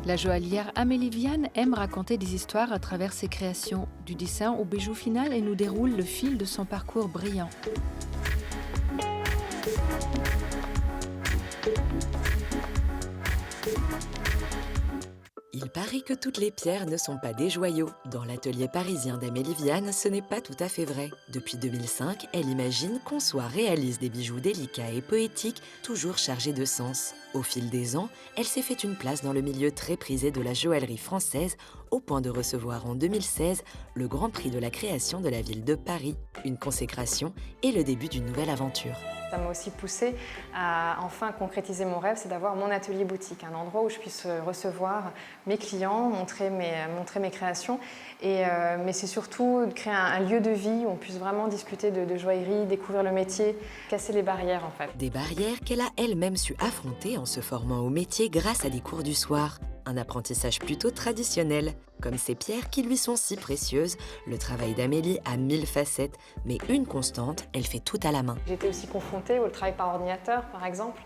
La joaillière Amélie Viane aime raconter des histoires à travers ses créations, du dessin au bijou final, et nous déroule le fil de son parcours brillant. Il paraît que toutes les pierres ne sont pas des joyaux. Dans l'atelier parisien d'Amélie Viane, ce n'est pas tout à fait vrai. Depuis 2005, elle imagine, conçoit, réalise des bijoux délicats et poétiques, toujours chargés de sens. Au fil des ans, elle s'est fait une place dans le milieu très prisé de la joaillerie française, au point de recevoir en 2016 le Grand Prix de la création de la ville de Paris. Une consécration et le début d'une nouvelle aventure. Ça m'a aussi poussée à enfin concrétiser mon rêve, c'est d'avoir mon atelier boutique, un endroit où je puisse recevoir mes clients, montrer mes créations. Mais c'est surtout de créer un lieu de vie où on puisse vraiment discuter de joaillerie, découvrir le métier, casser les barrières en fait. Des barrières qu'elle a elle-même su affronter en se formant au métier grâce à des cours du soir. Un apprentissage plutôt traditionnel. Comme ces pierres qui lui sont si précieuses, le travail d'Amélie a 1000 facettes, mais une constante, elle fait tout à la main. J'étais aussi confrontée au travail par ordinateur, par exemple.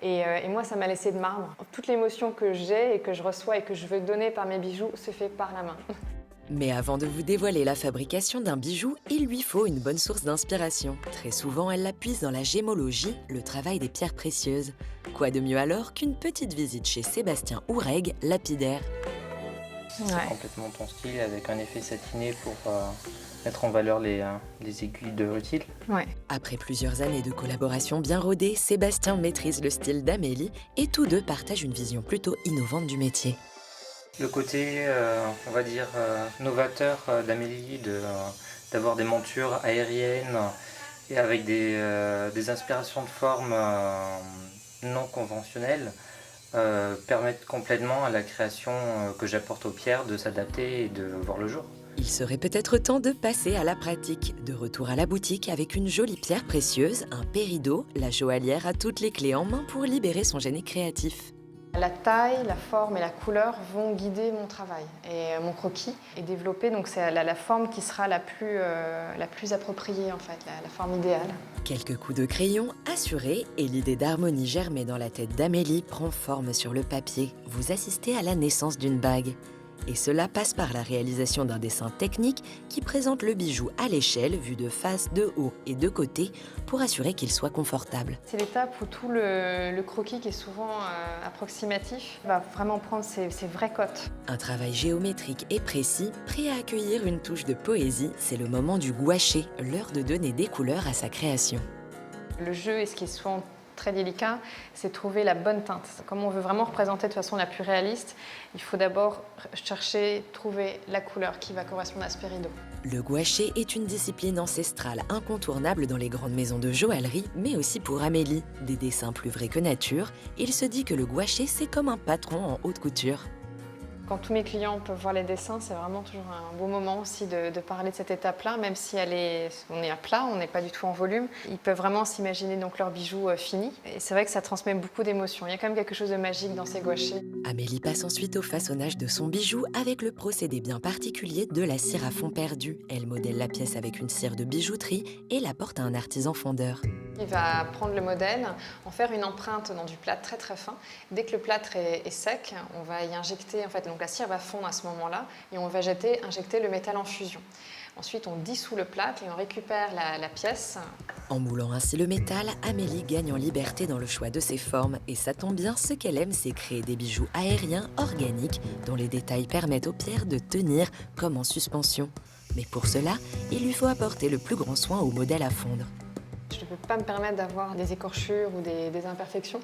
Et moi, ça m'a laissé de marbre. Toute l'émotion que j'ai et que je reçois et que je veux donner par mes bijoux se fait par la main. Mais avant de vous dévoiler la fabrication d'un bijou, il lui faut une bonne source d'inspiration. Très souvent, elle la puise dans la gémologie, le travail des pierres précieuses. Quoi de mieux alors qu'une petite visite chez Sébastien Oureg, lapidaire. C'est complètement ton style, avec un effet satiné pour mettre en valeur les aiguilles de rutile. Ouais. Après plusieurs années de collaboration bien rodée, Sébastien maîtrise le style d'Amélie et tous deux partagent une vision plutôt innovante du métier. Le côté, on va dire, novateur d'Amélie, d'avoir des montures aériennes et avec des inspirations de forme non conventionnelles, permettent complètement à la création que j'apporte aux pierres de s'adapter et de voir le jour. Il serait peut-être temps de passer à la pratique. De retour à la boutique avec une jolie pierre précieuse, un péridot, la joaillière a toutes les clés en main pour libérer son génie créatif. La taille, la forme et la couleur vont guider mon travail et mon croquis est développé, donc c'est la forme qui sera la plus appropriée en fait, la forme idéale. Quelques coups de crayon assurés et l'idée d'harmonie germée dans la tête d'Amélie prend forme sur le papier. Vous assistez à la naissance d'une bague. Et cela passe par la réalisation d'un dessin technique qui présente le bijou à l'échelle, vu de face, de haut et de côté, pour assurer qu'il soit confortable. C'est l'étape où tout le croquis, qui est souvent approximatif, va vraiment prendre ses vraies cotes. Un travail géométrique et précis, prêt à accueillir une touche de poésie, c'est le moment du gouaché, l'heure de donner des couleurs à sa création. Le jeu, et ce qui est souvent très délicat, c'est trouver la bonne teinte. Comme on veut vraiment représenter de façon la plus réaliste, il faut d'abord chercher, trouver la couleur qui va correspondre à ce péridot. Le gouaché est une discipline ancestrale incontournable dans les grandes maisons de joaillerie, mais aussi pour Amélie. Des dessins plus vrais que nature, il se dit que le gouaché, c'est comme un patron en haute couture. Quand tous mes clients peuvent voir les dessins, c'est vraiment toujours un beau moment aussi de parler de cette étape-là, même si on est à plat, on n'est pas du tout en volume. Ils peuvent vraiment s'imaginer donc leurs bijoux finis. Et c'est vrai que ça transmet beaucoup d'émotions. Il y a quand même quelque chose de magique dans ces gouachés. Amélie passe ensuite au façonnage de son bijou avec le procédé bien particulier de la cire à fond perdu. Elle modèle la pièce avec une cire de bijouterie et la porte à un artisan fondeur. Il va prendre le modèle, en faire une empreinte dans du plâtre très très fin. Dès que le plâtre est sec, on va y injecter, en fait, donc la cire va fondre à ce moment-là et on va injecter le métal en fusion. Ensuite, on dissout le plâtre et on récupère la pièce. En moulant ainsi le métal, Amélie gagne en liberté dans le choix de ses formes. Et ça tombe bien, ce qu'elle aime, c'est créer des bijoux aériens, organiques, dont les détails permettent aux pierres de tenir comme en suspension. Mais pour cela, il lui faut apporter le plus grand soin au modèle à fondre. Je ne peux pas me permettre d'avoir des écorchures ou des imperfections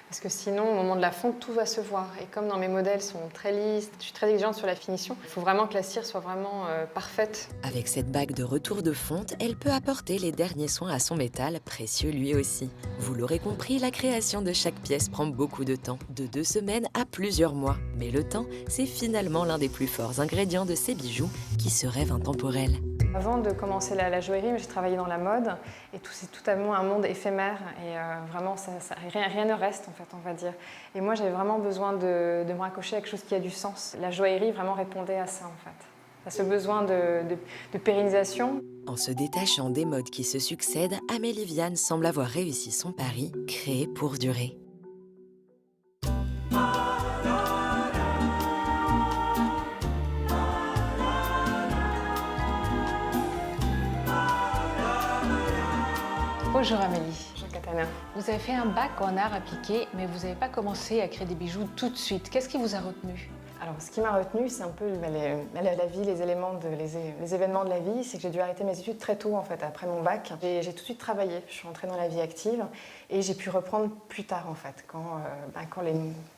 parce que sinon, au moment de la fonte, tout va se voir. Et comme dans mes modèles sont très lisses, je suis très exigeante sur la finition, il faut vraiment que la cire soit vraiment parfaite. Avec cette bague de retour de fonte, elle peut apporter les derniers soins à son métal, précieux lui aussi. Vous l'aurez compris, la création de chaque pièce prend beaucoup de temps, de 2 semaines à plusieurs mois. Mais le temps, c'est finalement l'un des plus forts ingrédients de ces bijoux qui se rêvent intemporels. Avant de commencer la joaillerie, j'ai travaillé dans la mode et c'est totalement un monde éphémère et vraiment rien ne reste en fait, on va dire. Et moi j'avais vraiment besoin de me raccrocher à quelque chose qui a du sens. La joaillerie vraiment répondait à ça en fait, à ce besoin de pérennisation. En se détachant des modes qui se succèdent, Amélie Viane semble avoir réussi son pari, créer pour durer. Bonjour Amélie. Bonjour Katana. Vous avez fait un bac en art appliqué, mais vous n'avez pas commencé à créer des bijoux tout de suite. Qu'est-ce qui vous a retenu? Alors, ce qui m'a retenue, c'est un peu la vie, les événements de la vie. C'est que j'ai dû arrêter mes études très tôt, en fait, après mon bac. J'ai tout de suite travaillé. Je suis entrée dans la vie active et j'ai pu reprendre plus tard, en fait, quand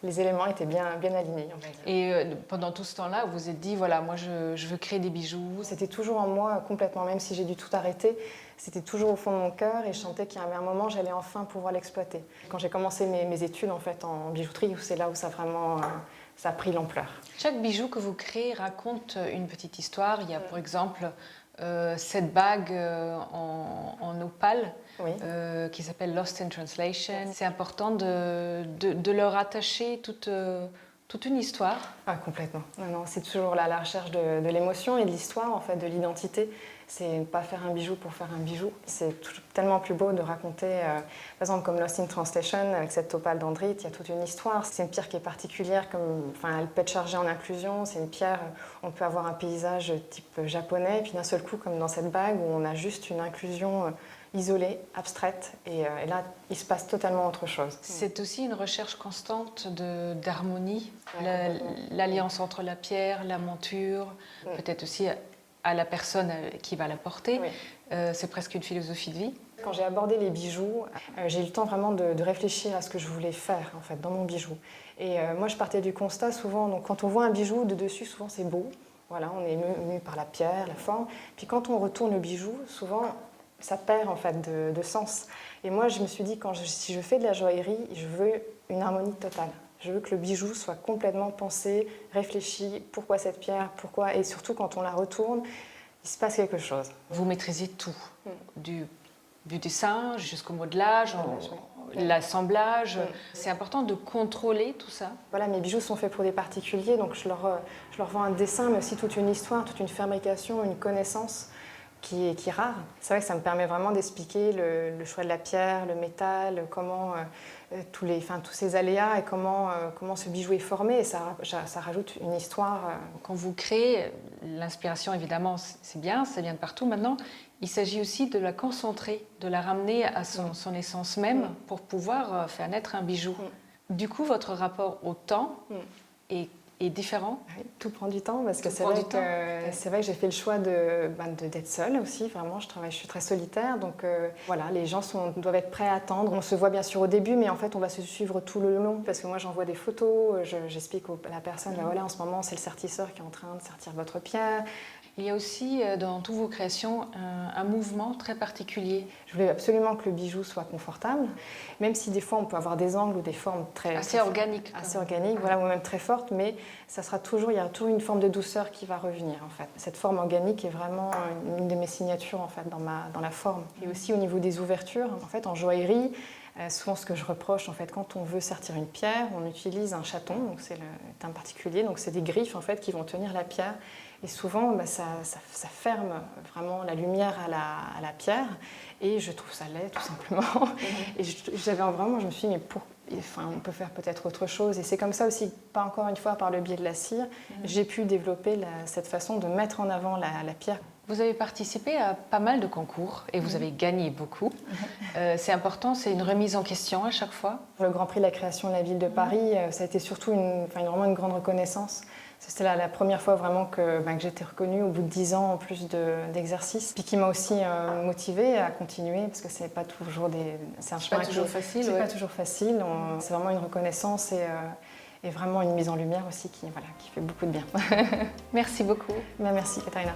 les éléments étaient bien alignés, on va dire. Et pendant tout ce temps-là, vous vous êtes dit, voilà, moi, je veux créer des bijoux. C'était toujours en moi, complètement, même si j'ai dû tout arrêter. C'était toujours au fond de mon cœur et je sentais qu'il y avait un moment, j'allais enfin pouvoir l'exploiter. Quand j'ai commencé mes études, en fait, en bijouterie, c'est là où ça vraiment... ça a pris l'ampleur. Chaque bijou que vous créez raconte une petite histoire. Il y a par exemple cette bague en opale Oui. qui s'appelle Lost in Translation. C'est important de leur attacher toute une histoire. Ah, complètement. Non, c'est toujours la recherche de l'émotion et de l'histoire, en fait, de l'identité. C'est ne pas faire un bijou pour faire un bijou. C'est tellement plus beau de raconter, par exemple, comme Lost in Translation, avec cette opale dendrite, il y a toute une histoire. C'est une pierre qui est particulière, elle peut être chargée en inclusion. C'est une pierre, on peut avoir un paysage type japonais, et puis d'un seul coup, comme dans cette bague, où on a juste une inclusion isolée, abstraite, et là, il se passe totalement autre chose. C'est aussi une recherche constante d'harmonie, Ouais, l'alliance entre la pierre, la monture, peut-être aussi à la personne qui va la porter. Oui. C'est presque une philosophie de vie. Quand j'ai abordé les bijoux, j'ai eu le temps vraiment de réfléchir à ce que je voulais faire, en fait, dans mon bijou. Et moi, je partais du constat souvent, donc quand on voit un bijou de dessus, souvent c'est beau. Voilà, on est ému par la pierre, la forme. Puis quand on retourne le bijou, souvent ça perd en fait de sens. Et moi, je me suis dit, si je fais de la joaillerie, je veux une harmonie totale. Je veux que le bijou soit complètement pensé, réfléchi. Pourquoi cette pierre? Pourquoi? Et surtout, quand on la retourne, il se passe quelque chose. Vous maîtrisez tout, du dessin jusqu'au modelage, l'assemblage. C'est important de contrôler tout ça. Voilà, mes bijoux sont faits pour des particuliers, donc je leur vends un dessin, mais aussi toute une histoire, toute une fabrication, une connaissance qui est rare. C'est vrai que ça me permet vraiment d'expliquer le choix de la pierre, le métal, comment tous ces aléas et comment ce bijou est formé. Et ça rajoute une histoire. Quand vous créez, l'inspiration évidemment c'est bien, ça vient de partout. Maintenant, il s'agit aussi de la concentrer, de la ramener à son essence même pour pouvoir faire naître un bijou. Du coup, votre rapport au temps est différent. Oui, tout prend du temps parce que c'est vrai que j'ai fait le choix d'être seule aussi. Vraiment, je suis très solitaire. Donc voilà, les gens doivent être prêts à attendre. On se voit bien sûr au début, mais en fait, on va se suivre tout le long parce que moi, j'envoie des photos. J'explique à la personne, voilà, en ce moment, c'est le sertisseur qui est en train de sertir votre pierre. Il y a aussi dans toutes vos créations un mouvement très particulier. Je voulais absolument que le bijou soit confortable, même si des fois on peut avoir des angles ou des formes assez organiques. Assez organiques, voilà, ou même très fortes, mais il y a toujours une forme de douceur qui va revenir en fait. Cette forme organique est vraiment une de mes signatures en fait dans la forme. Et aussi au niveau des ouvertures, en fait en joaillerie, souvent ce que je reproche en fait quand on veut sertir une pierre, on utilise un chaton, donc c'est le terme particulier, donc c'est des griffes en fait qui vont tenir la pierre. Et souvent, ça ferme vraiment la lumière à la pierre. Et je trouve ça laid, tout simplement. Et je me suis dit, mais on peut faire peut-être autre chose. Et c'est comme ça aussi, pas encore une fois par le biais de la cire, j'ai pu développer cette façon de mettre en avant la pierre. Vous avez participé à pas mal de concours et vous avez gagné beaucoup. C'est important, c'est une remise en question à chaque fois. Le Grand Prix de la création de la ville de Paris, ça a été surtout vraiment une grande reconnaissance. C'était la première fois vraiment que j'étais reconnue au bout de 10 ans en plus d'exercice. Puis qui m'a aussi motivée à continuer parce que c'est pas toujours c'est un chemin pas toujours facile. C'est pas toujours facile. C'est vraiment une reconnaissance et vraiment une mise en lumière aussi qui fait beaucoup de bien. Merci beaucoup. Merci Katharina.